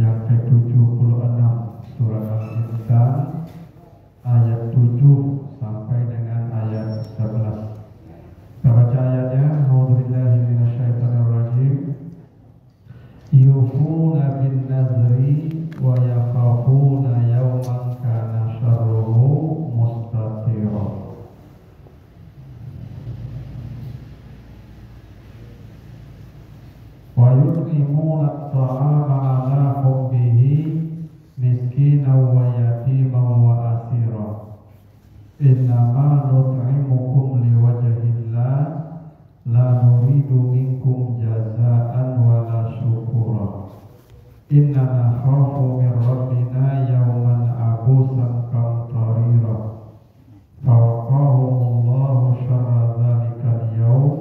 yang ke-76 surat Al-Insan ayat 7 sampai dengan ayat 11. Kita baca ayatnya. A'udzubillahi minasyaitonirrajim. Yufuna bin nazri wa yakhafuna yawman kana syarruhu mustatira. Wa yut'imuna at-ta'ama 'ala hubbihi miskinan wa yatiman wa asira. Innama nut'imukum liwajhillah la nuridu minkum jazaa'an wa la syukura. Inna nakhafu min rabbina yawman abusan qamtarira. Fawaqahumullahu syarra dhalikal yawm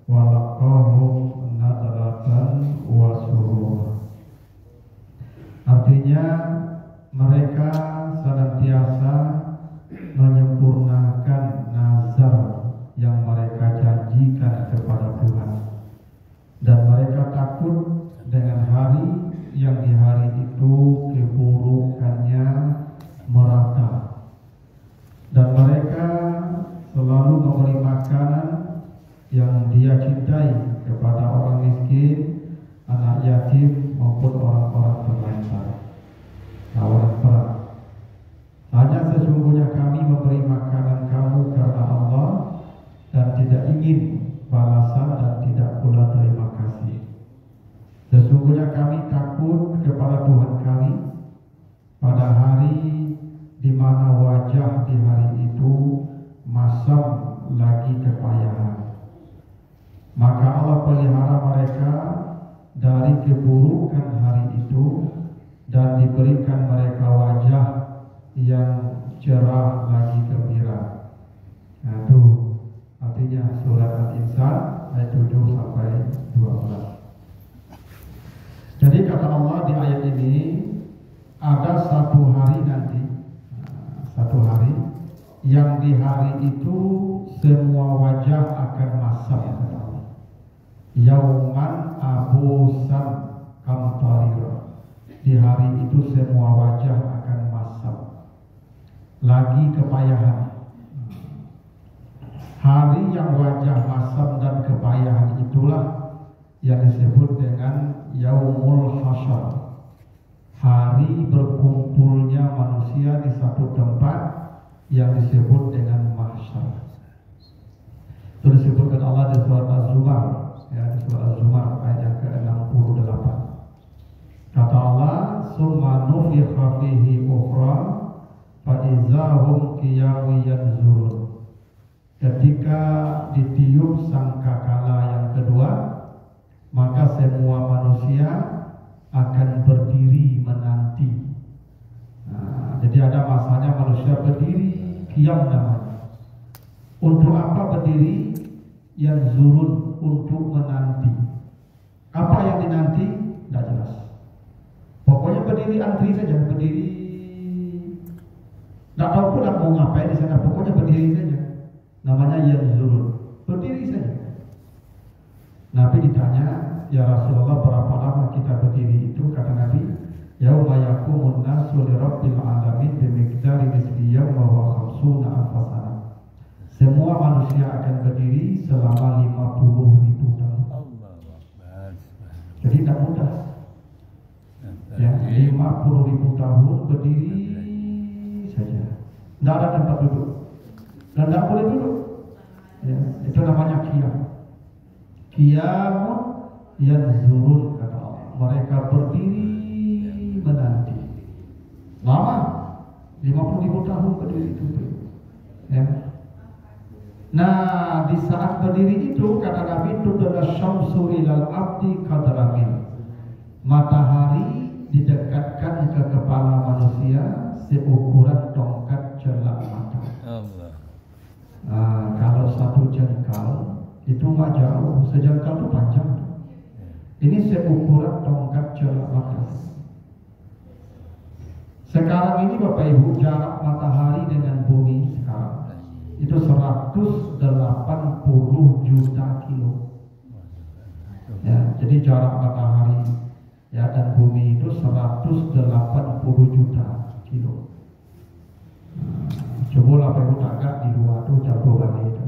wa laqahum nadratan wa surura. Artinya mereka senantiasa menyempurnakan nazar yang mereka janjikan kepada Tuhan, dan mereka takut dengan hari yang di hari itu keburukannya merata, dan mereka selalu memberi makanan yang dia cintai kepada orang miskin, anak yatim maupun orang-orang terlantar. Tawaran perang. Hanya sesungguhnya kami memberi makanan kamu karena Allah dan tidak ingin balasan dan tidak pula terima kasih. Sesungguhnya kami takut kepada Tuhan kami pada hari di mana wajah di hari itu masam lagi kepayahan. Maka Allah pelihara mereka dari keburukan hari itu dan diberikan mereka wajah yang cerah lagi gembira. Nah, itu artinya surat Al-Insan ayat 7 sampai 12. Jadi kata Allah di ayat ini, ada satu hari nanti, satu hari yang di hari itu semua wajah akan masam, kata Allah. Yauman abusan kamtarira. Di hari itu semua wajah akan masam lagi kepayahan. Hari yang wajah masam dan kepayahan itulah yang disebut dengan Yaumul Hasyar, hari berkumpulnya manusia di satu tempat yang disebut dengan mahsyar. Itu disebutkan Allah di surat Az-Zumar, ya, di surat Az-Zumar ayat yang ke-68. Kata Allah, summa nufikha fihi ukhra fa izahum qiyamun yanzurun. Ketika ditiup sangkakala yang kedua, maka semua manusia akan berdiri menanti. Nah, jadi ada masanya manusia berdiri, qiyam namanya. Untuk apa berdiri? Yanzurun, untuk menanti. Apa yang dinanti? Tidak jelas. Pokoknya berdiri, antri saja, berdiri. Tidak tahu pula mau ngapain di sana, pokoknya berdiri saja. Namanya yanzurun, berdiri saja. Nabi ditanya, ya Rasulullah, berapa lama kita berdiri itu? Kata Nabi, yauma yaqumun nasu li rabbil alamin bi miqdari nisfi yawma wa khamsuna alfa sana. Semua manusia akan berdiri selama 50.000 tahun. Jadi tidak mudah. Ya, 50.000 tahun berdiri saja. Tidak ada tempat duduk. Dan tidak boleh duduk. Ya, itu namanya qiyam. Qiyamun yanzurun, kata Allah. Mereka berdiri menanti. Lama, 50.000 tahun berdiri itu. Ya. Nah, di saat berdiri itu, kata Nabi, tudra syamsu ilal abdi qadramin. Matahari didekatkan ke kepala manusia seukuran tongkat celak mata. Nah, kalau satu jengkal itu nggak jauh, sejengkal itu panjang. Ini seukuran tongkat celak mata. Sekarang ini Bapak Ibu, jarak matahari dengan bumi sekarang itu 180 juta kilo. Ya, jadi jarak matahari ya dan bumi itu 180 180 juta kilo. Coba lah perlu agak di luar tu jago balik itu.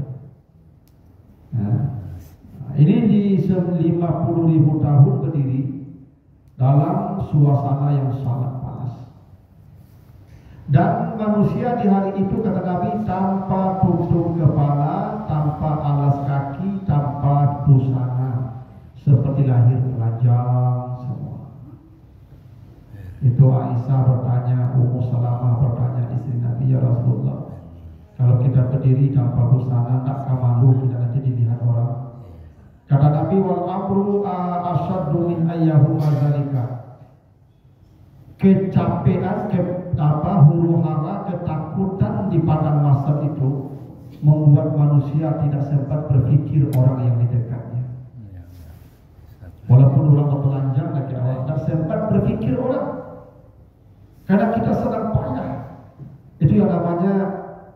Ini di 50.000 tahun berdiri dalam suasana yang sangat panas. Dan manusia di hari itu kata Nabi tanpa tutup kepala, tanpa alas kaki, tanpa busana, seperti lahir telanjang semua. Itu Aisyah bertanya, Ummu Salamah bertanya istri Nabi, ya Rasulullah, kalau kita berdiri tanpa busana, tak malu kita nanti dilihat orang? Kata Nabi, wal amru asyaddu min ayyahum mazalika. Kecapean, huru hara, ketakutan di padang mahsyar itu membuat manusia tidak sempat berpikir orang yang di dekatnya. Walaupun orang telanjang, lagi awak tidak sempat berpikir orang, karena kita sedang payah. Itu yang namanya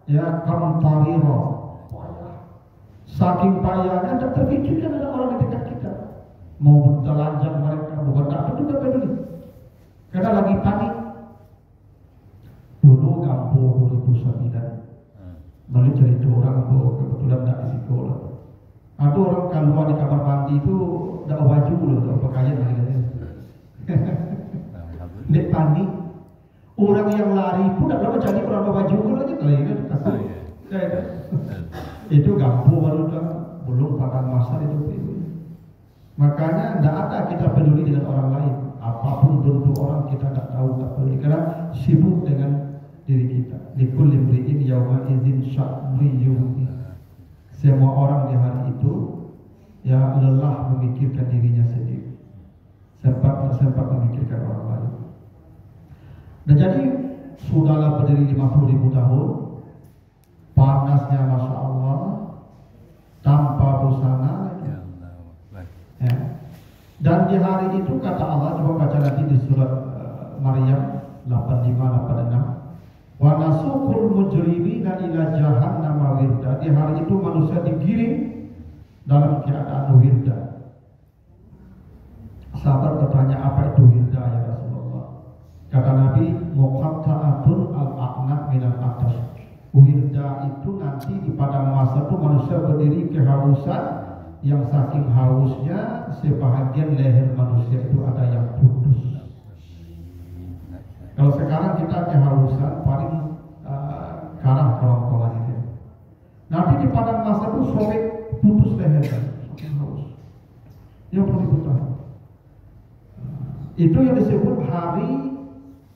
ya kamtariro, payah. Saking payahnya tidak terpikirkan ada orang di dekat kita. Mau telanjang mereka, bukan apa juga peduli. Karena lagi panik. Dulu Gampo 2009 balik cerita orang bu kebetulan tak di sekolah. Ada orang keluar di kamar mandi itu tak baju loh, tak pakaian lagi. Dia panik. Orang yang lari pun tak lama jadi orang baju lagi lagi kan. Itu Gampo baru dah belum padang mahsyar itu. Makanya tidak ada kita peduli dengan orang lain. Apapun bentuk orang kita tak tahu, tak peduli, karena sibuk dengan diri kita. Likulli imri'in yawma idzin sya'nu yughni. Semua orang di hari itu ya lelah memikirkan dirinya sendiri, sempat memikirkan orang lain. Dan jadi sudahlah berdiri 50.000 tahun, panasnya Masya Allah, tanpa busana. Ya. Dan di hari itu kata Allah, coba baca nanti di surat Maryam 85-86, wa nasukul mujrimina ila jahannam wirda. Di hari itu manusia digiring dalam keadaan wirda. Sahabat bertanya, apa itu wirda ya Rasulullah? Kata Nabi, muqatta'atun al-a'naq minal atas. Wirda itu nanti di padang mahsyar itu manusia berdiri kehausan, yang saking hausnya sebahagian leher manusia itu ada yang putus. Kalau sekarang kita kehausan paling karah kerongkongan itu. Nanti di padang mahsyar itu sobek putus leher, saking haus. Yang perlu diketahui. Itu yang disebut hari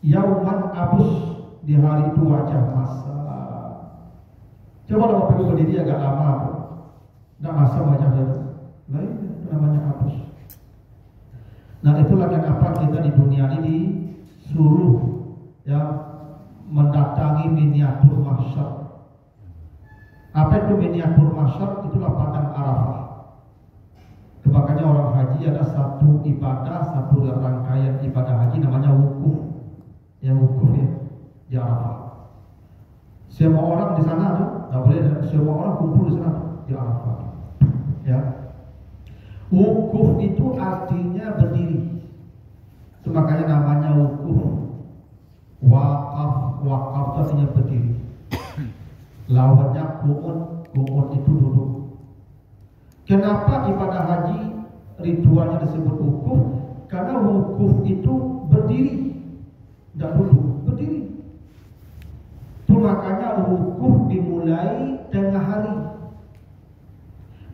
Yauman Abus, di hari itu wajah masa. Coba kalau perlu berdiri agak lama, tidak masa wajah itu. Baik, namanya hapus. Nah itulah kenapa kita di dunia ini suruh ya mendatangi miniatur mahsyar. Apa itu miniatur mahsyar? Itulah padang Arafah. Makanya orang haji ada satu ibadah, satu rangkaian ibadah haji namanya wukuf. Ya wukuf ya di Arafah. Semua orang di sana tuh, tidak boleh semua orang kumpul di sana tuh, di Arafah. Ya. Wukuf itu artinya berdiri. Itu makanya namanya wukuf. Wakaf itu artinya berdiri. Lawannya qu'ud itu duduk. Kenapa ibadah haji ritualnya disebut wukuf? Karena wukuf itu berdiri, tidak duduk, berdiri. Itu makanya wukuf dimulai tengah hari.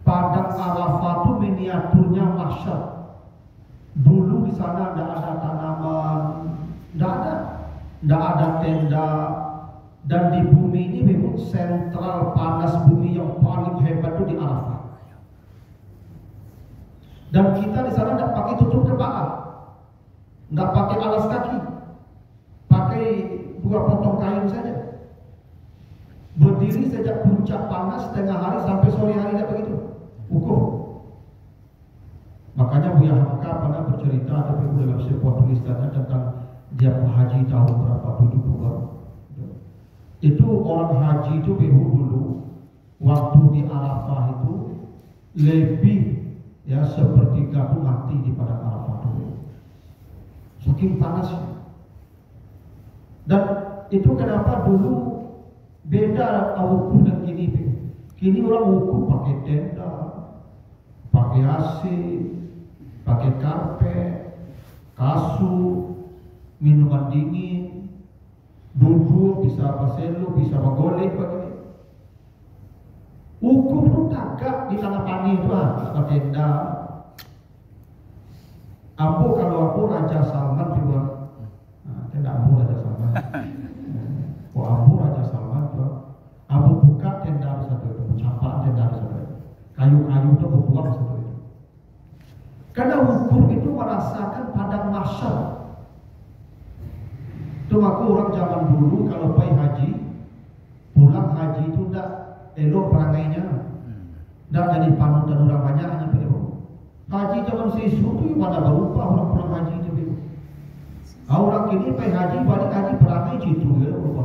Padang Arafah itu miniaturnya mahsyar. Dulu di sana tidak ada tanaman, tidak ada tenda, dan di bumi ini memang sentral panas bumi yang paling hebat itu di Arafah. Dan kita di sana tidak pakai tutup kepala, tidak pakai alas kaki, pakai 2 potong kain saja. Berdiri sejak puncak panas tengah hari sampai sore hari, tidak begitu. Wukuf. Makanya Buya Hamka pernah bercerita dalam sebuah tulisannya tentang dia haji tahun berapa, 72. Itu orang haji itu dulu waktu di Arafah itu lebih ya sepertiga itu mati di padang Arafah dulu. Saking panas. Dan itu kenapa dulu beda ukur dan kini. Kini orang ukur pakai tenda, pakai AC, pakai karpet, kasur, minuman dingin, duduk bisa paselo, bisa bagolek begini. Ukur itu tagak di tanah pani itu pakai tenda. Abu kalau aku Raja Salman juga, tenda Abu Raja Salman. Oh Abu Raja Salman juga. Abu buka tenda satu itu, campur tenda satu itu. Kayu-kayu itu buang satu itu. Karena hukum itu merasakan padang mahsyar. Itu aku orang zaman dulu kalau pergi haji, pulang haji itu tidak elok perangainya, tidak jadi panutan orang banyak hanya elok. Haji zaman siswa itu pada berupa orang pulang haji itu. Orang kini pergi haji balik haji perangai itu ya berupa.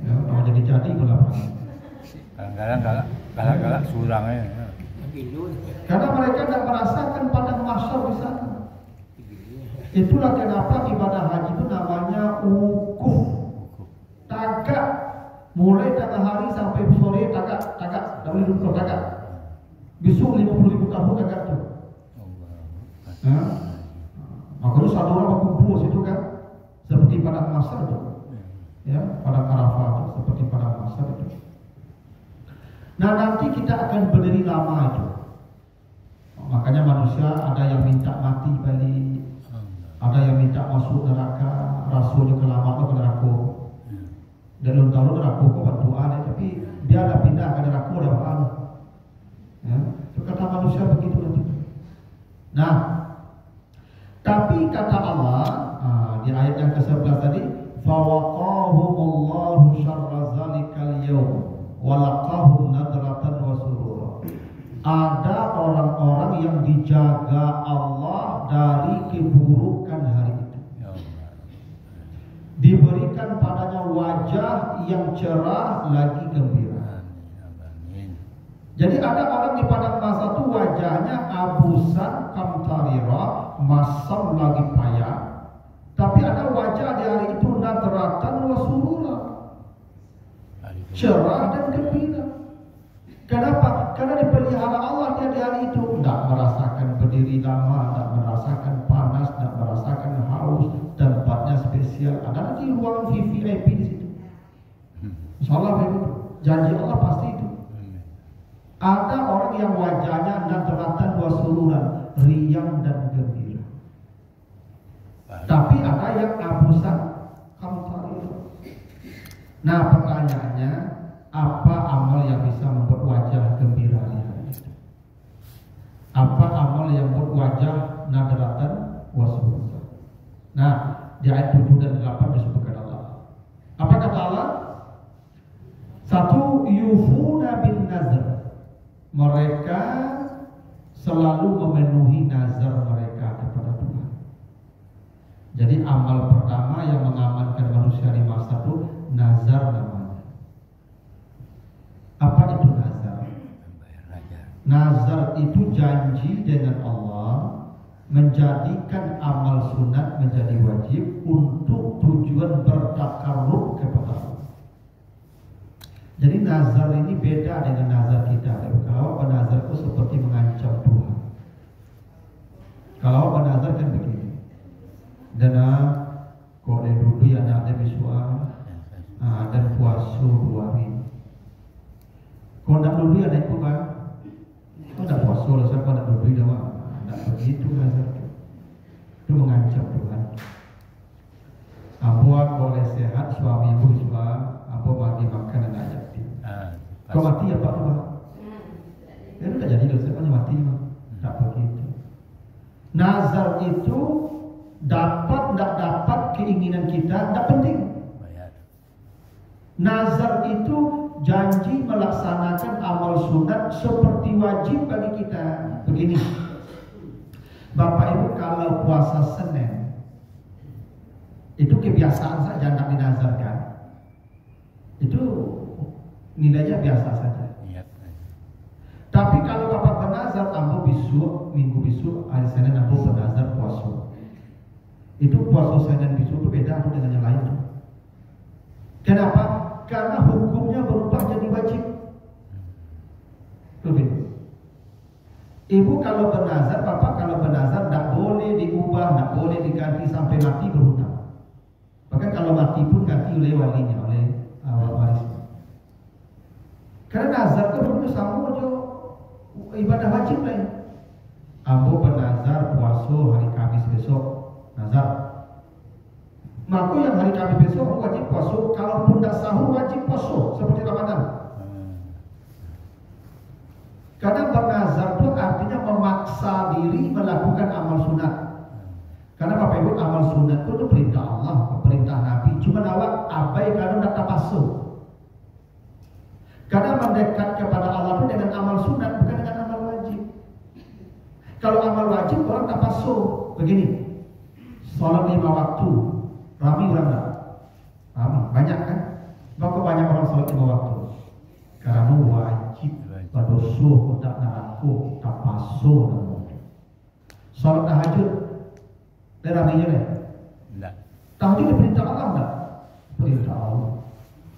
Ya, kalau jadi berapa? Kadang-kadang galak surangnya. Karena mereka tidak merasakan padang mahsyar di sana. Itulah kenapa ibadah haji itu namanya wukuf. Tagak mulai tengah hari sampai sore tagak, tak boleh duduk tagak. Besok 50.000 tahun tagak tu. Makanya satu orang berkumpul situ kan, seperti padang mahsyar tu. Ya, padang Arafah itu seperti padang mahsyar itu. Nah nanti kita akan berdiri lama itu. Makanya manusia ada yang minta mati balik, ada yang minta masuk neraka, rasulnya kelama ke neraka. Dan lu tahu neraka kok bantuan, tapi dia ada pindah ke neraka dah bahan. Ya, itu kata manusia begitu nanti. Nah, tapi kata Allah di ayat yang ke-11 tadi, fawaqahumullahu syarra zalikal yawm walaqahum nadratan wa surura. Ada orang-orang yang dijaga Allah dari keburukan hari itu. Diberikan padanya wajah yang cerah lagi gembira. Jadi ada orang di padang masa itu wajahnya abusan kamtarira, masam lagi payah. Tapi ada wajah di hari itu nadratan wa surura, cerah dan gembira. Kenapa? Karena dipelihara Allah dia di hari itu. Tidak merasakan berdiri lama, tidak merasakan panas, tidak merasakan haus. Tempatnya spesial. Ada nanti ruangan VIP di situ. Insyaallah begitu. Janji Allah pasti itu. Ada orang yang wajahnya nadratan wa sururan, riang dan gembira. Tapi ada yang abusan, kamtarira. Nah pertanyaannya, apa amal yang bisa membuat wajah gembira di hari itu? Apa amal yang membuat wajah nadratan wa sururan? Nah di ayat 7 dan 8 disebutkan Allah. Apa kata Allah? Satu, yufuna bin nazar. Mereka selalu memenuhi nazar mereka kepada Tuhan. Jadi amal pertama yang mengamankan manusia di masa itu nazar namanya. Apa itu nazar? Nazar itu janji dengan Allah menjadikan amal sunat menjadi wajib untuk tujuan bertakarrub kepada Allah. Jadi nazar ini beda dengan nazar kita. Kalau penazar itu seperti mengancam Tuhan. Kalau penazar kan begini. Dana kau dulu yang ada biswa dan puasa 2 hari. Kau nak dulu yang naik kubah. Kau nak puasa lah, saya kau nak dulu dah. Tak begitu nazar itu. Itu mengancam Tuhan. Abuak boleh sehat suami ibu biswa, abu bagi makan anak yatim. Kau mati apa tu? Ya tak jadi dosa kau mati mah. Tak begitu. Nazar itu dapat tak dapat keinginan kita tak penting. Nazar itu janji melaksanakan amal sunat seperti wajib bagi kita. Begini, Bapak Ibu kalau puasa Senin itu kebiasaan saja tidak dinazarkan. Itu nilainya biasa saja. Tapi kalau Bapak bernazar, ambo besok, minggu besok, hari Senin ambo bernazar puasa. Itu puasa Senin bisu itu beda tuh dengan yang lain. Kenapa? Karena hukumnya berubah jadi wajib. Lebih. Ibu kalau bernazar, bapak kalau bernazar tidak boleh diubah, tidak boleh diganti sampai mati berhutang. Bahkan kalau mati pun ganti oleh walinya, oleh warisnya. Karena nazar itu benar sama aja ibadah wajib lain. Ambo bernazar puasa hari Kamis besok, nazar. Maka yang hari Kamis besok wajib puasa, kalaupun tidak sahur wajib puasa seperti Ramadan. Karena bernazar itu artinya memaksa diri melakukan amal sunat. Karena Bapak Ibu amal sunat itu perintah Allah, perintah Nabi. Cuma awak abai kalau tidak tapasuh. Karena mendekat kepada Allah itu dengan amal sunat bukan dengan amal wajib. Kalau amal wajib orang tapasuh. Begini, sholat 5 waktu, ramai orang tak? Ramai, banyak kan? Maka banyak orang sholat 5 waktu. Karena wajib. Badosuh, tak naraku, tak pasu, sholat tahajud, ramainya deh. Tidak. Tahajud itu perintah Allah tak? Perintah Allah.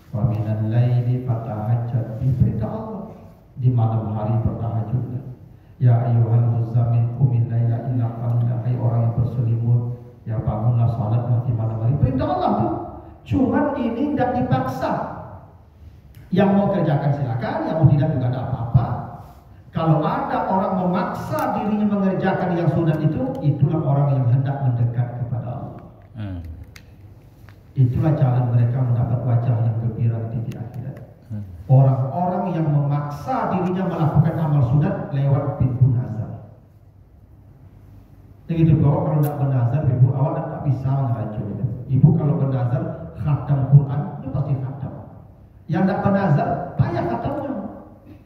Wa minal laili fatahajjat, perintah Allah. Di malam hari bertahajud. Ya ayyuhal muzammil qumil laila illa qalila, hai orang yang berselimut, ya bangunlah salat di malam hari. Perintah Allah tuh. Cuman ini tidak dipaksa. Yang mau kerjakan silakan, yang mau tidak juga ada apa-apa. Kalau ada orang memaksa dirinya mengerjakan yang sunat itu, itulah orang yang hendak mendekat kepada Allah. Itulah jalan mereka mendapat wajah yang gembira di akhirat. Orang-orang yang memaksa dirinya melakukan amal sunat lewat pintu nazar. Begitu bahwa kalau tidak bernazar, ibu awak tidak bisa mengerajul. Ibu kalau bernazar khatam Quran, itu pasti khatam. Yang tidak bernazar, payah khatamnya.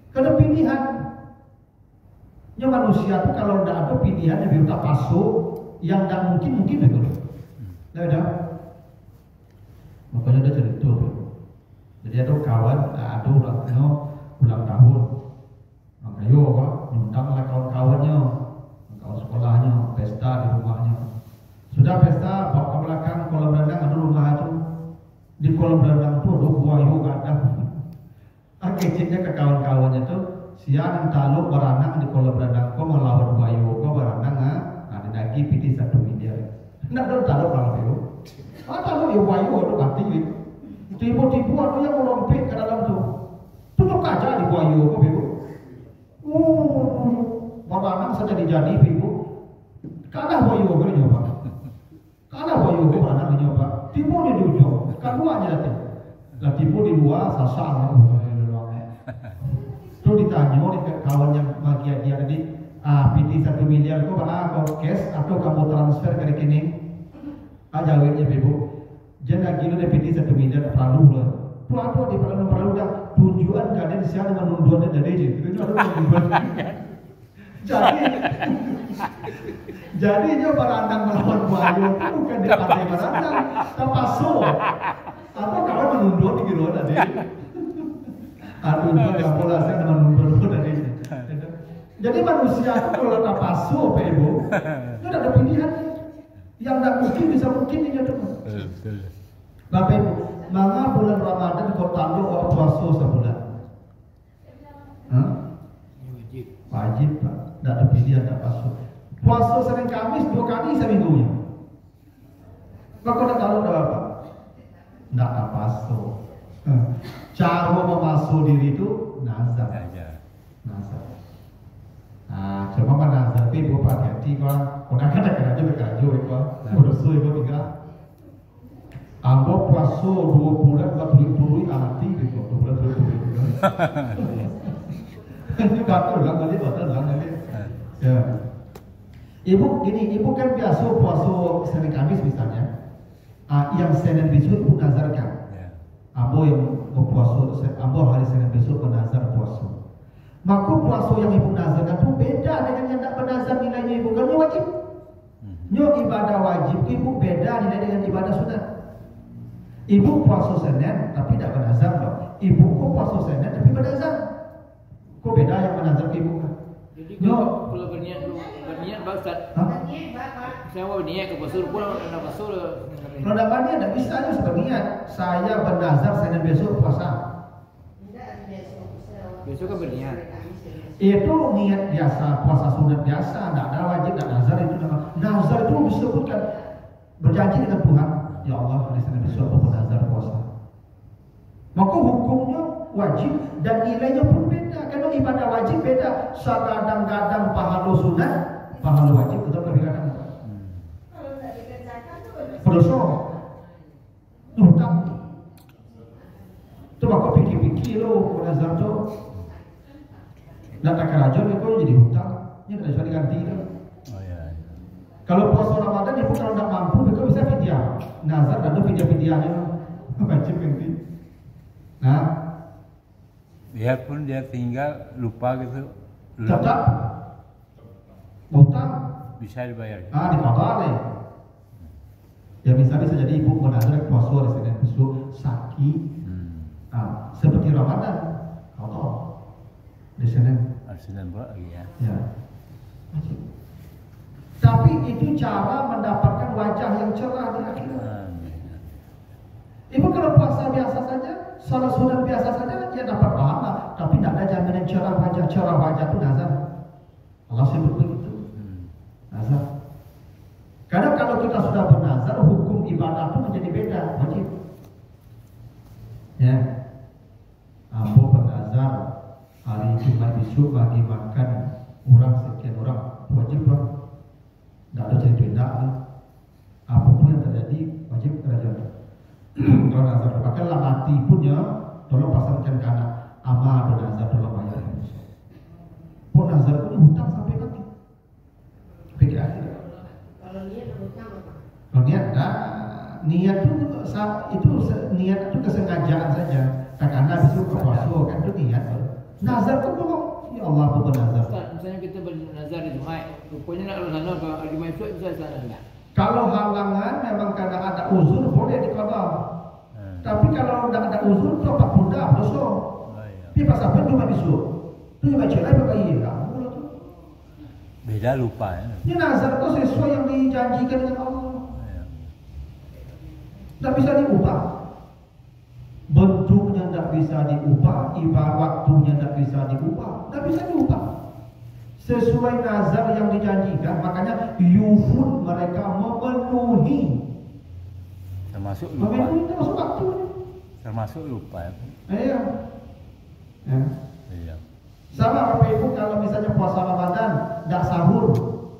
Karena pilihan. Ya manusia itu kalau tidak ada pilihan yang tak pasuk, yang tidak mungkin betul. Tidak ada. Makanya ada cerita. Jadi ada kawan, ada orangnya ulang tahun. Maka yo pak, nyundanglah kawan-kawannya, kawan sekolahnya, pesta di rumahnya. Sudah pesta, bawa ke belakang kolam renang, ada rumah itu. Di kolam renang itu ada buah yoga ada. Kecilnya ke kawan-kawannya itu. Siang taluk beranang di kolam renang, kau melawan buah yoga beranang, ada lagi piti 1 miliar. Tidak ada taluk kalau itu. Taluk ya buah yoga itu mati. Tiba-tiba ada yang melompet ke dalam tu. Tutup kaca di buah yoga itu. Beranang saja dijadi ibu. Kalah buah yoga ni nyoba. Kalah buah yoga beranang ni nyoba. Tiba di ujung, keluarnya nanti. Lah tiba di luar sasar. Itu ditanya oleh kawan yang bagian dia tadi, PT 1 miliar kau kau cash atau kamu transfer ke rekening? Jawabnya ibu, jangan gila deh PT 1 miliar perlu lah. Tu apa di perlu dah tujuan kalian siapa menunduan dari je. Itu ada tujuan. Jadi dia berandang melawan Bayu itu bukan di pantai berandang, terpasu. Atau kawan menunduan di kilo tadi. Aduh, nggak boleh saya menundur dari ini. Jadi manusia itu kalau tak pasu, Pak Ibu, itu ada pilihan. Yang tak mungkin bisa mungkin ini ada. Bapak Ibu, maka bulan Ramadan kau tangguh atau puasa sebulan? Wajib, Pak. Tidak ada pilihan, tak pasu. Puasa Senin Kamis 2 kali seminggunya. Maka tak tahu dah apa? Tidak tak pasu. Cara memasuk diri itu nazar. Nazar. Nah, coba nazar tapi ibu hati-hati kau. Kau nak ada kerja berkerja kau. Berdosa ibu tiga. Ambo puasa 2 bulan buat turi arti gitu. 2 bulan turi. Ini batal kali. Ya. Ibu gini, ibu kan biasa puasa Senin Kamis misalnya. Yang Senin besok ibu nazarkan. Ambo yang berpuasa, ambo hari Senin besok bernazar puasa. Maka puasa yang ibu nazarkan itu beda dengan yang tak bernazar nilainya ibu. Kalau wajib, ibadah wajib ibu beda nilai dengan ibadah sunat. Ibu puasa Senin tapi tidak bernazar loh. Ibu kok puasa Senin tapi bernazar. Kok beda yang bernazar ibu kan? Jadi No. kalau berniat Pak Ustaz. Hah? Saya mau berniat ke pasur pula ada pasur. Kalau dapat dia tidak bisa aja sebenarnya. Saya bernazar Senin besok puasa. Besok kan berniat. Itu niat biasa, puasa sunat biasa, tidak ada wajib, tidak nazar itu nama. Nazar itu disebutkan berjanji dengan Tuhan. Ya Allah, hari Senin besok aku bernazar puasa. Maka hukumnya wajib dan nilainya pun beda. Karena ibadah wajib beda. Kadang-kadang pahala sunat, pahala wajib tetap lebih kadang. Berdosa, hutang. Coba kau pikir-pikir lo, nazar tu. Nak kerajaan kau jadi hutang, ini tidak bisa diganti. Oh ya. Kalau puasa Ramadan ibu kalau tidak mampu, kau bisa fidyah. Nazar dan fidyah-fidyahnya wajib ganti. Nah, Biarpun dia tinggal lupa gitu. tetap hutang. Bisa dibayar. Diqadha. Ya misalnya bisa jadi ibu menazar puasa hari Senin besok sakit. Seperti Ramadan, qadha. Di Senin. Senin pula lagi ya. Ya. Wajib. Tapi itu cara mendapatkan wajah yang cerah di akhirat. Ibu kalau puasa biasa saja, salat sunat biasa saja, dia dapat pahala. Tapi tidak ada jaminan cerah wajah. Cerah wajah itu nazar. Allah sebut begitu. Nazar. Karena kalau kita sudah bernazar, hukum ibadah itu menjadi beda, wajib. Ya. Aku bernazar hari Jumat besok bagi makan orang sekian orang, wajib bang. Tidak ada cerita beda. Apapun yang terjadi, wajib kerajaan. Kalau nazar, pakailah mati punya, tolong pasangkan kanan. Ama bernazar, tolong bayar. Pun nazar punya hutang sampai mati. Pikir akhir. Kalau niat hutang apa? Kalau niat, niat itu niat itu kesengajaan saja. Karena besok puasa kan itu niat. Nazar itu kalau ya Allah aku bernazar. Ustaz, misalnya kita bernazar di Jumat, rupanya nak lalu sana kalau hari Jumat esok bisa sana enggak? Kalau halangan memang kadang ada uzur boleh diqadha. Tapi kalau tidak ada uzur itu apa bunda dosa. Tapi pas apa cuma besok. Tu baca lagi pakai iya. Beda lupa ya. Ini nazar itu sesuai yang dijanjikan dengan Allah. Tidak bisa diubah. Bentuknya tidak bisa diubah, ibarat waktunya tidak bisa diubah, tidak bisa diubah. Sesuai nazar yang dijanjikan, makanya yufun mereka memenuhi. Termasuk lupa. Memenuhi termasuk waktu. Termasuk lupa ya. Iya. Ya. Iya. Sama Bapak Ibu kalau misalnya puasa Ramadan tidak sahur,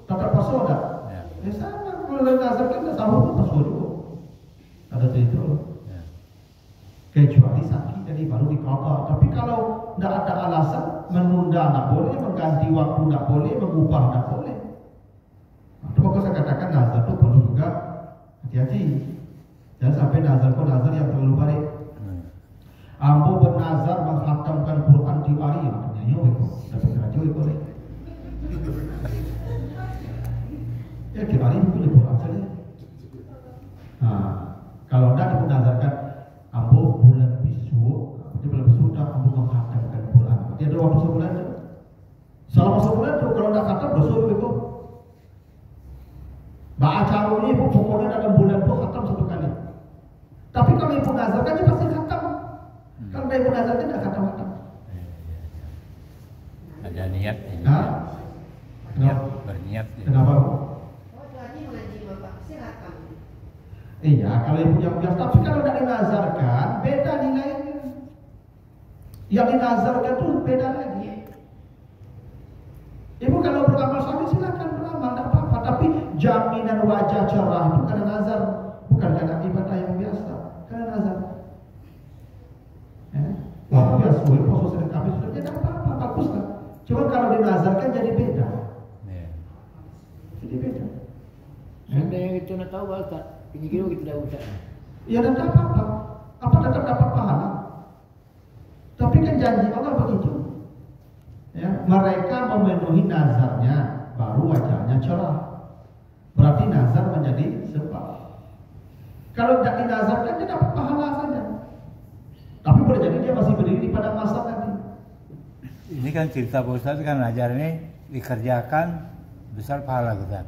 tetap puasa tidak? Ya. Sama kalau nazar kan tidak sahur pun puasa juga. Ada itu. Kecuali sakit jadi baru diqadha. Tapi kalau tidak ada alasan menunda tidak boleh, mengganti waktu tidak boleh, mengubah tidak boleh. Itu maka saya katakan nazar itu perlu juga hati-hati. Jangan sampai nazar yang terlalu baik. Ambo bernazar menghatamkan Quran di hari yang nyanyi itu dapat radio itu boleh. Ya di hari itu di Quran saja. Nah, kalau tidak bernazarkan ambo bulan besok, di bulan besok dah ambo menghatamkan Quran. Dia ada waktu sebulan tu. Selama sebulan tu kalau dah khatam dosa begitu. Baca ini ibu pokoknya dalam bulan tu khatam satu kali. Tapi kalau ibu nazarkan dia pasti khatam. Kalau ibu nazarkan tidak khatam. Ada niat ini. Nah, Niat, berniat. Ya. kenapa? Oh, berarti mengaji bapak silakan. Iya, kalau ibu yang biasa. Tapi kalau tidak dinazarkan, beda nilainya. Yang dinazarkan itu beda lagi. Ibu kalau beramal saleh silakan beramal, tidak apa-apa. Tapi jaminan wajah cerah itu karena nazar, bukan karena ibadah yang biasa, karena nazar. Wah, biasa, puasa Senin Kamis sudah tidak apa-apa, bagus kan. Cuma kalau dinazarkan jadi beda. Ya. Jadi beda. Seandainya kita nak tahu Ustaz, ini kira kita dah Ustaz. Ya tidak apa-apa. Apa tetap dapat pahala? Tapi kan janji Allah begitu. Ya, mereka memenuhi nazarnya, baru wajahnya cerah. Berarti nazar menjadi sebab. Kalau tidak dinazarkan, dia dapat pahala saja. Tapi boleh jadi dia masih berdiri di padang mahsyar nanti. Ini kan cerita Pak Ustaz kan ajar ini dikerjakan besar pahala kita.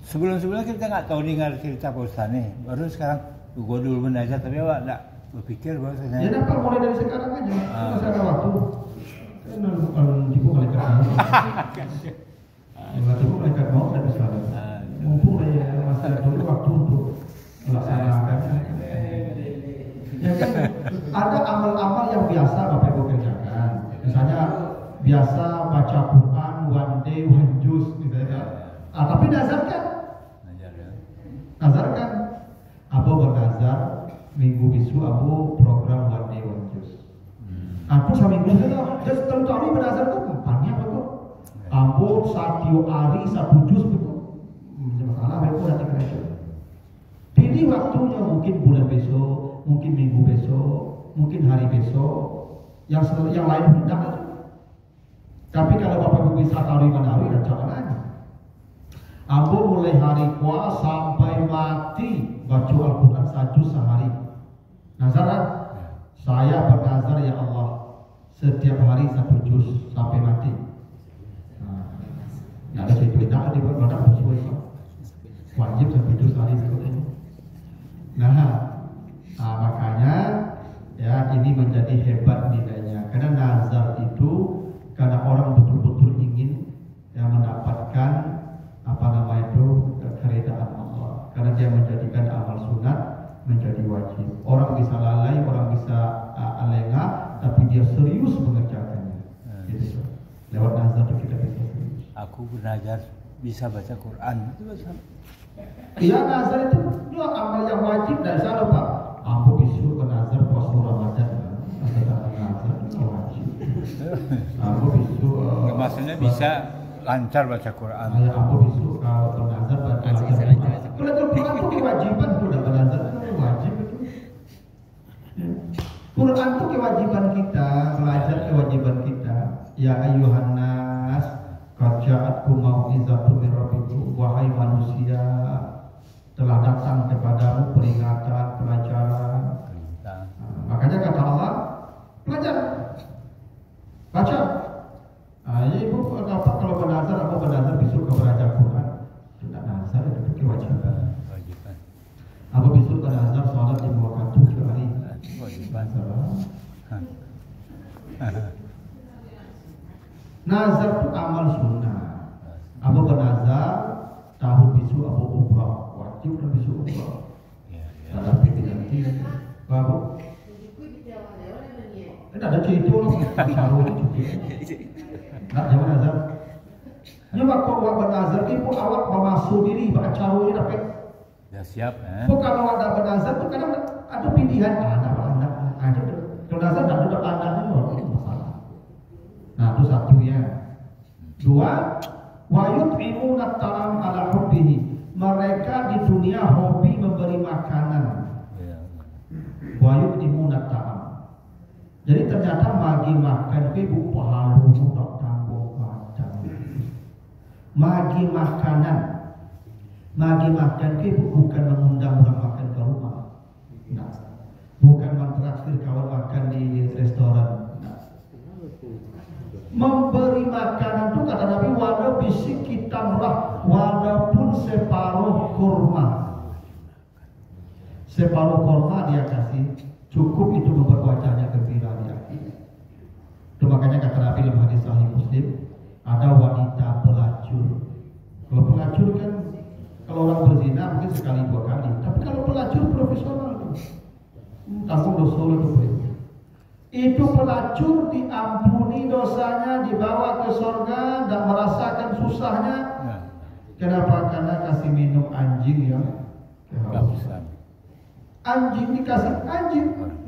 Sebelum-sebelumnya kita nggak tahu dengar cerita Pak Ustaz nih. Baru sekarang gua dulu menajat tapi awak nggak berpikir bahwa Ya saya. dapat mulai dari sekarang aja. Masih ada waktu. Kalau ibu malaikat mau. Kalau ibu malaikat mau dan bisa. Mumpung ya masih ada dulu waktu untuk melaksanakan. Ya kan ada amal-amal yang biasa Bapak Ibu kerjakan. Misalnya biasa baca Quran one day one juz misalnya. Tapi nazarkan. Nazarkan. Abu bernazar minggu bisu Abu program one day one juz. Aku seminggu itu just tahu bernazar tuh kapannya apa tuh? Abu satu hari satu juz itu. Masalah aku nanti kerja. Pilih waktunya mungkin bulan besok, mungkin minggu besok, mungkin hari besok, yang lain tidak aja. Tapi kalau Bapak Ibu bisa tahu mana hari dan jangan aja. Aku mulai hari kuah sampai mati baca Al-Quran satu sehari. Nazaran, saya bernazar ya Allah setiap hari satu juz sampai mati. Nah, ada cerita tidak di badan sesuai wajib satu juz sehari seperti ini. Makanya ya ini menjadi hebat nilainya karena nazar itu karena orang betul-betul ingin yang mendapatkan keridaan Allah karena dia menjadikan amal sunat menjadi wajib. Orang bisa lalai, orang bisa lengah, tapi dia serius mengerjakannya. Gitu. Lewat nazar itu kita bisa serius. Aku bernazar bisa baca Quran itu bahasa. Iya nazar itu dua amal yang wajib dan salah Pak. Aku bisa bernazar puasa Ramadan. Nazar itu wajib. Aku bisa. Maksudnya bisa lancar baca Quran. Aku bisa kalau bernazar baca Quran. Kalau Quran itu kewajiban itu udah bernazar itu wajib itu. Quran itu kewajiban kita, belajar kewajiban kita. Ya ayyuhan nas qad ja'atkum mau'izatun min rabbikum, wahai manusia telah datang kepadamu peringatan, pelajaran. Makanya kata Allah, belajar, baca. Ibu kalau bernazar, aku bernazar besok ke belajar Quran. Tidak nazar itu kewajiban. Aku besok bernazar sholat 5 waktu sehari. Kewajiban. Nazar itu amal sunnah. Aku bernazar tahun bisu aku umrah, wajib dan bisu umrah. Tapi nanti, baru. Tidak ada cerita loh, baru cukup. Nak jangan nazar. Nyawa kau awak bernazar, ibu awak memasuk diri baca caru ini dapat. Ya siap. Bukan awak dah bernazar tu kadang ada pilihan anak ada. Kalau nazar tak ada anak itu masalah. Nah itu satu ya. Dua, wa yut'imuna ta'am ala hubbihi. Mereka di dunia hobi memberi makanan. Wa yut'imuna ta'am. Jadi ternyata magi makan ibu pahalu tak tanggung macam. Magi makan ibu bukan mengundang orang makan ke rumah. Nah, bukan mentraktir kawan makan di restoran. Memberi makanan itu kata Nabi walau bisik kita murah walaupun separuh kurma dia kasih cukup itu membuat wajahnya gembira dia. Itu makanya kata Nabi dalam hadis Sahih Muslim ada wanita pelacur. Kalau pelacur kan kalau orang berzina mungkin sekali dua kali, tapi kalau pelacur profesional tanggung dosa itu pelacur diampuni dosanya, dibawa ke surga dan merasakan susahnya. Kenapa? Karena kasih minum anjing yang kehausan. Anjing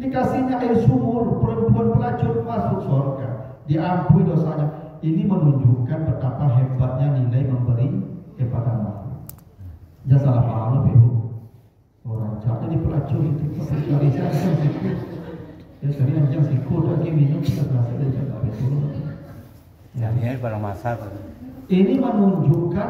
dikasihnya air sumur, perempuan pelacur masuk surga, diampuni dosanya. Ini menunjukkan betapa hebatnya nilai memberi kepada makhluk. Jangan salah paham ibu. Orang jadi pelacur itu spesialisasi itu. Ya tadi anjing siku lagi minum kita berasa dia tak betul. Ya ini barang masak. Ini menunjukkan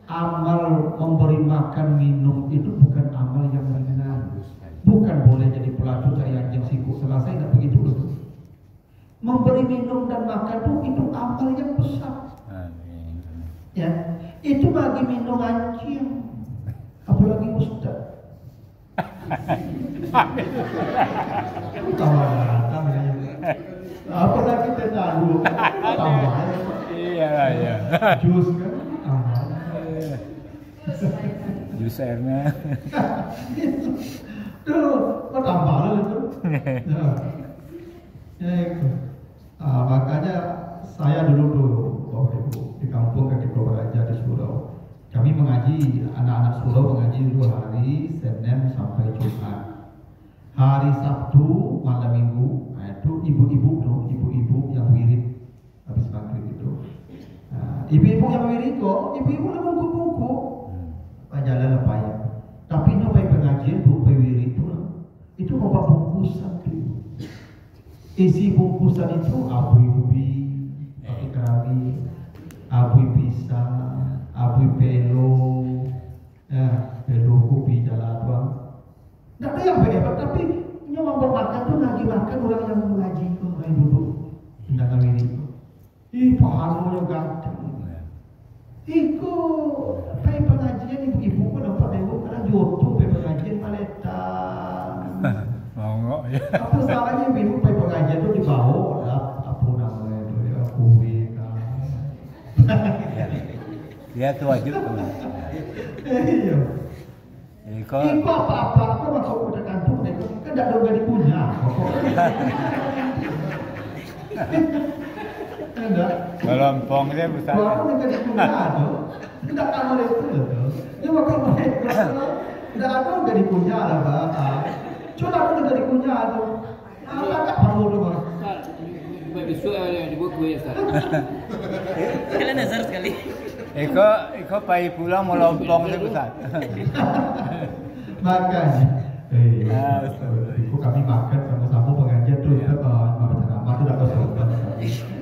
amal memberi makan minum itu bukan amal yang ringan. Bukan boleh jadi pelacur cari anjing siku selesai tak begitu loh. Memberi minum dan makan itu amal yang besar. Ya, itu bagi minum anjing, apalagi ustaz. Apalagi terlalu tambah. Iya. Jus kan tambah. Jus airnya. Tuh, kok tambah itu? Ya itu. Makanya saya dulu tuh, Bapak Ibu, di kampung Kaki Raja di Surau. Kami mengaji, anak-anak Surau mengaji dulu hari Senin sampai Jumat. Hari Sabtu, malam Minggu, nah itu ibu-ibu yang wirid habis maghrib itu. Nah, ibu-ibu yang wirid kok, ibu-ibu lah bungku-bungku. Jalan apa ya? Tapi ini baik pengajian, bu wirid itu bawa bungkusan tuh. Isi bungkusan itu abui ubi, pakai keramik, abui pisang, abui pelo, pelo kopi jalan doang. Tidak ada yang hebat, tapi nyamang bermakan tuh lagi makan orang yang mengaji tuh, orang duduk tidak ngawin itu. Pahalanya ganteng. Iku, pakai pengajian ibu-ibu pun dapat dewa karena jodoh pakai pengajian maletan. Mau ya. Apa salahnya ibu pakai pengajian tuh dibawa apa namanya itu ya kue kan. Dia tuh wajib. Iya. Iko apa-apa, aku masuk udah kantung deh, kan tidak ada gak punya. Enggak. Kelompong dia besar. Kalau nggak dipunya tuh, tidak kamu itu tuh. Ya waktu mereka tidak ada nggak dipunya lah bapak. Cuma aku nggak dipunya tuh. Apa tak perlu tuh bang? Besok yang dibuat kue ya Ustaz. Kalian nazar sekali. Iko pai pulang mau lompong dia besar. Makanya. Itu kami makan sama-sama pengajian tuh, kita baca nama tuh dapat sobat.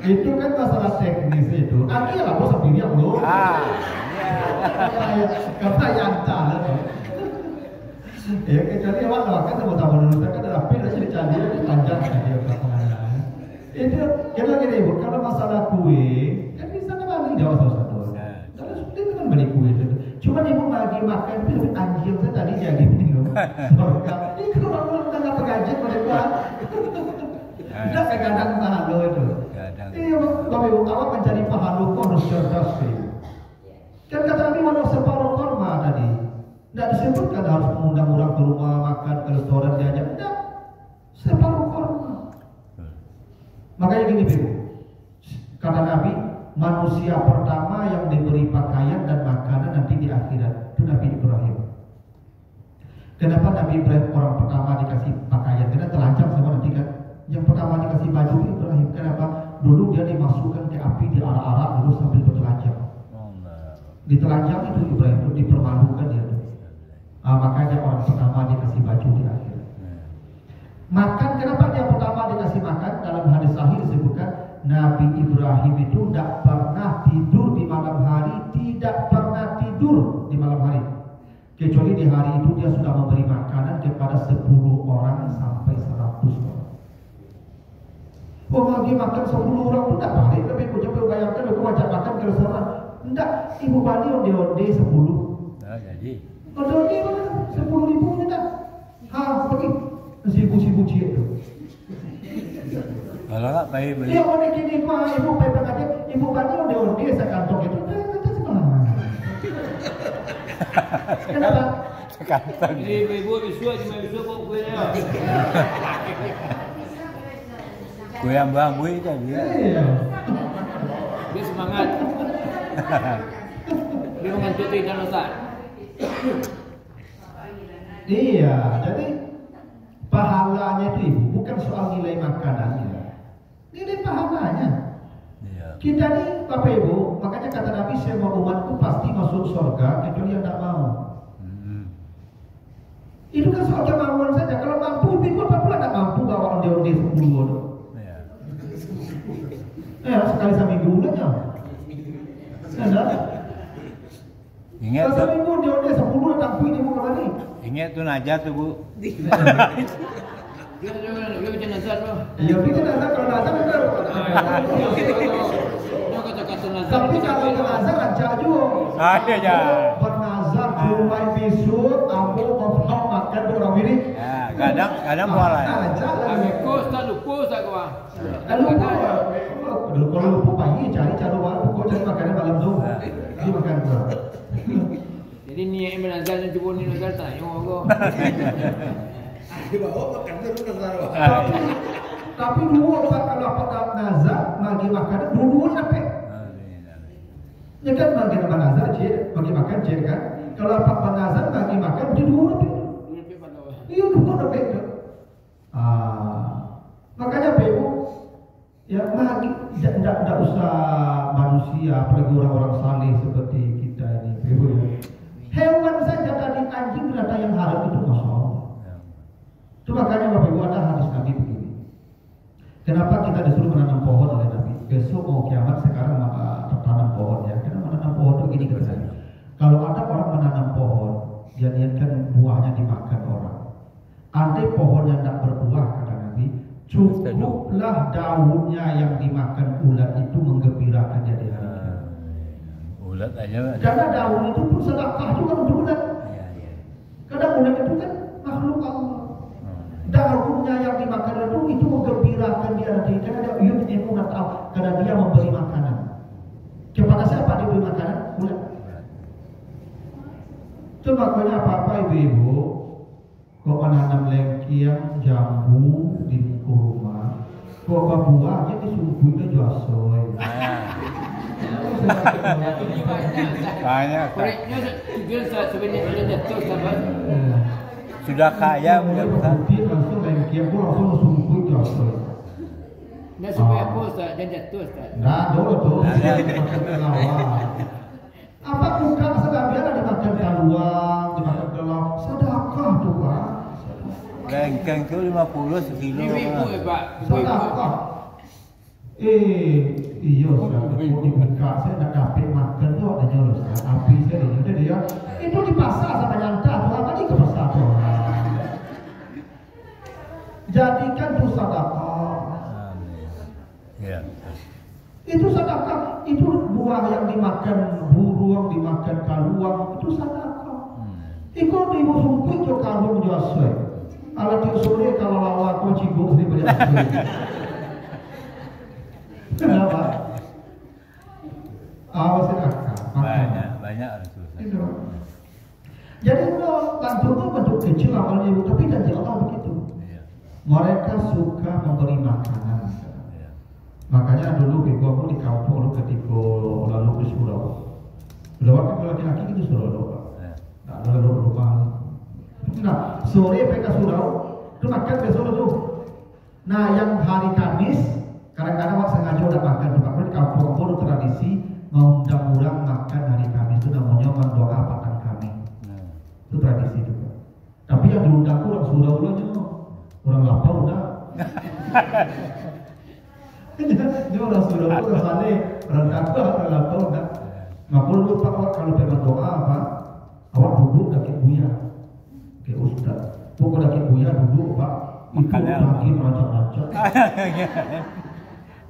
Itu kan masalah teknis itu. Akhirnya lah bos sendiri yang lo. Kebayang tahan. Ya kecuali awak kan sama-sama lulus kan ada pil aja dicari dipanjang aja pengajian. Itu kita gini bu, kalau masalah kue kan bisa kembali jauh satu. Kalau sudah kan beli kue itu. Cuma ibu lagi makan itu anjing saya tadi jadi bingung. Ini kalau orang tengah pengajian mereka. Tidak kadang pahala itu. Iya, Bapak Ibu, awak mencari pahala kok harus cerdas sih. Kan kata Nabi walau separuh korma tadi. Tidak disebutkan harus mengundang orang ke rumah makan ke restoran diajak. Tidak, separuh korma. Makanya gini Ibu, kata Nabi, manusia pertama yang diberi pakaian dan makanan nanti di akhirat itu Nabi Ibrahim. Kenapa Nabi Ibrahim orang pertama dikasih pakaian? Karena telanjang semua nanti kan. Yang pertama dikasih baju Ibrahim. Kenapa? Dulu dia dimasukkan ke api di arak-arak dulu sambil bertelanjang. Ditelanjang itu Ibrahim itu dipermalukan dia. Makanya orang pertama dikasih baju di akhir. Makan, kenapa dia pertama dikasih makan? Dalam hadis sahih disebutkan Nabi Ibrahim itu tidak pernah tidur di malam hari, tidak pernah tidur di malam hari. Kecuali di hari itu dia sudah memberi makanan kepada 10 orang sampai 100 orang. Oh lagi makan 10 orang itu tidak balik, tapi aku coba bayangkan aku ajak makan ke restoran. Tidak, ibu Bani onde-onde 10. Nah, jadi. Onde-onde mana? 10.000 tidak. Pergi. Sibu-sibu cie itu. Kalau nggak pai beli. Iya, onde gini mah ibu pepe aja, ibu Bani onde-onde sekantong itu. Kita sekolah. Kenapa? Sekantong. Jadi ibu besok cuma besok kok kuenya. Kue yang bambui kan dia. Iya. Dia semangat. Dia mengantuk dan Ustaz. Iya, jadi pahalanya itu ibu bukan soal nilai makanannya, nilai pahalanya. Iya. Kita nih Bapak Ibu, makanya kata Nabi semua umatku pasti masuk surga kecuali yang tidak mau. Itu kan soal kemauan saja. Kalau mampu, ibu apa pula tidak mampu bawa onde-onde 10 sekali seminggu ulangnya. Ada? Ingat tuh. Seminggu onde-onde 10 datang pun ibu kemana nih? Ingat tuh najat tuh Bu. Dia macam nazar tu. Iya, kita nazar kalau nazar betul. Dia kata-kata tu nazar. Tapi kalau bernazar rancak juga. Ada je. Bernazar cuma besok aku mau makan orang ini. Ya, kadang buat lah. Kos tak lupa tak kau. Lupa. Kalau lupa pagi cari cara baru. Kau cari makanan malam tu. Dia makan tu. Jadi niat bernazar dan cuba ni nazar tanya kau. Tapi dua kalau apa nazar bagi makanan dua sampai. Ya kan bagi nazar bagi makan kan. Kalau apa nazar bagi makan dua sampai. Iya dua sampai. Makanya Ibu ya lagi tidak usah manusia apalagi orang-orang saleh seperti kita ini Ibu ya. Hewan saja tadi anjing binatang yang haram itu masya Allah. Itu makanya Bapak Ibu ada hadis Nabi begini. Kenapa kita disuruh menanam pohon oleh Nabi? Besok mau kiamat sekarang tanam pohon ya. Karena menanam pohon itu gini katanya. Kalau ada orang menanam pohon, dia niatkan buahnya dimakan orang. Andai pohon yang tidak berbuah kata Nabi, cukuplah daunnya yang dimakan ulat itu menggembirakan dia di hari kiamat. Ulat aja. Karena daun itu pun sedekah juga untuk ulat. Karena ulat itu kan makhluk Allah. Daunnya yang dimakan itu menggembirakan dia nanti karena dia yut'imu nat'am karena dia memberi makanan. Kepada siapa dia beri makanan? Ulat. Itu makanya apa-apa ibu-ibu kok menanam lengkiang, jambu di rumah, kok buahnya disumpulnya juasoy. Banyak. Koreknya juga sebenarnya jatuh sahabat. Sudah kaya punya besar. Dia langsung lengkiang, gua langsung sumpul juasoy. Nah supaya apa Ustaz? Dan jatuh Ustaz? Nah, dulu tuh. Apa bukan sebagian dimakan kaluang, dimakan kelak, sedekah tuh Pak. Lengkeng tu 50 sekilo. Ibu Pak. Sedekah. Iya, saya dibuka, saya nak dapat makan tu ada nyolong. Api saya dia dia. Itu di pasar sama nyanta tu, apa ni ke pasar tu? Jadikan tu sedekah. Ya. Itu sedekah, itu buah yang dimakan burung, dimakan kaluang, itu sedekah. Iko di musuh itu kaluang jual. Kalau di sore kalau lawan aku cibuk ni banyak. Kenapa? Awas sedekah. Banyak Itu. Jadi itu bantuan bentuk kecil awalnya ibu, tapi janji Allah begitu. Mereka suka memberi makanan. Makanya dulu ibu aku di kampung ketika lalu ke surau. Surau kan kalau laki-laki itu surau. Nah, lalu rumah. Nah, sore mereka surau, itu makan besok itu. Nah, yang hari Kamis, kadang-kadang orang sengaja udah makan. Kalau di kampung aku ada tradisi mengundang orang makan hari Kamis itu namanya mendoa patang kami. Itu tradisi juga. Tapi yang diundang orang surau aja, orang lapar udah. Dia orang surau itu rasanya orang takwa orang lapar udah. Maka lu pak kalau pengen doa apa? Awak duduk dekat buya. Ke ustaz. Pokok dekat buya duduk pak. Itu lagi rancak-rancak.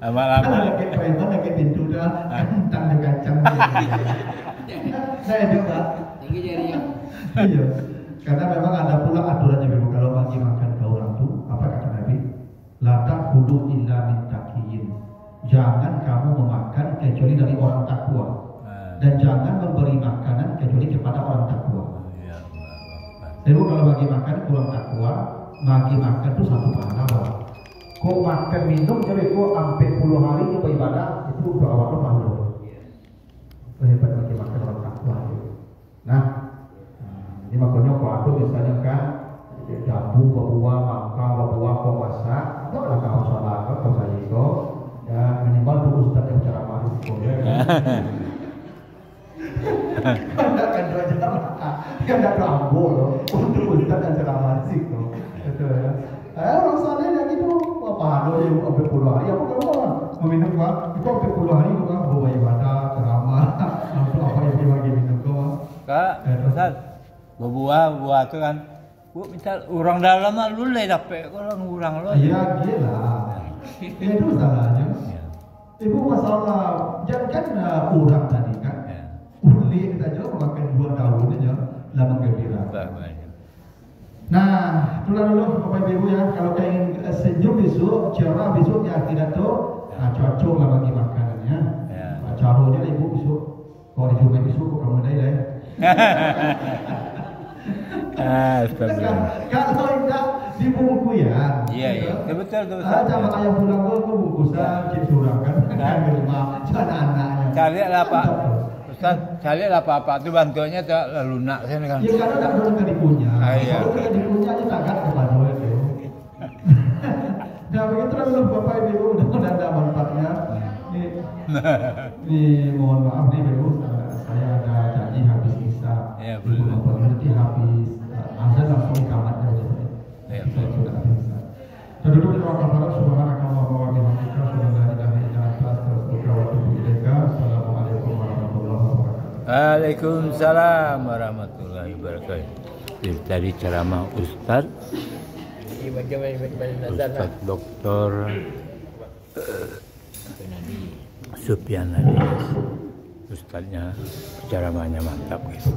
Lama-lama. Kalau dekat preman dekat pintu dah kentang dekat kacang. Saya ada pak. Tinggi jarinya. Iya. Karena memang ada pula aturannya ibu kalau bagi makan ke orang tu apa kata Nabi? La ta'khudhu illa min taqiyin. Jangan kamu memakan kecuali dari orang takwa. Dan jangan memberi makanan kecuali kepada orang takwa. Jadi kalau bagi makan kurang takwa, bagi makan itu satu pahala. Kau makan minum jadi kau sampai 10 hari itu beribadah itu untuk awal itu malu. Hebat bagi makan orang takwa. Nah, ini makanya kau ada misalnya kan jambu, buah, mangga, buah, kau masak, atau kau salah, kau sayiko, dan minimal tu ustaz yang cara masak kau ya. Kan dua jam kan ada rambo loh untuk ustaz dan ceramah sih tuh itu ya orang sana yang gitu apa ada yang sampai 10 hari apa kamu meminum pak itu sampai 10 hari bukan bawa ibadah ceramah apa yang dibagi minum kau Kak Ustaz buah tu kan misal orang dalam mah lu dapat orang lu iya gila itu salahnya Ibu masalah jangan orang tadi kan. Ya. Uli kita aja memakai 2 daun aja lah menggembira. Nah, itulah dulu Bapak Ibu ya. Kalau ingin senyum besok, cerah besok ya tidak tahu. Nah, cocok lah bagi makanannya. Ya. Caranya lah Ibu besok. Kalau di Jumat besok kok kamu dah ya. Astagfirullah. Kalau tidak dibungkus ya. Iya. Betul. Jangan ayam pulang kau bungkusan chips orang kan. Kan di rumah sana anaknya. Cari lah Pak. Ustaz, cari lah apa itu bantuannya tak lunak saya kan. Ya karena tak boleh tadi punya. Iya. Kalau tadi punya aja takkan kepada itu. Nah begitu dulu Bapak Ibu mudah-mudahan ada manfaatnya. Ini mohon maaf nih Ibu, saya ada janji habis isya. Ya, Ibu Bapak nanti habis azan langsung kamatnya aja. Ya, Saya sudah habis isya. Dan dulu di ruang kafarat subhanakallah wa bihamdika asyhadu an la ilaha illa anta astaghfiruka wa atubu ilaika. Assalamualaikum warahmatullahi wabarakatuh. Waalaikumsalam warahmatullahi wabarakatuh. Itu tadi ceramah Ustaz Ustaz Dr. Sufyan Alias. Ustaznya ceramahnya mantap guys.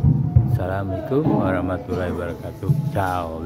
Assalamualaikum warahmatullahi wabarakatuh. Ciao.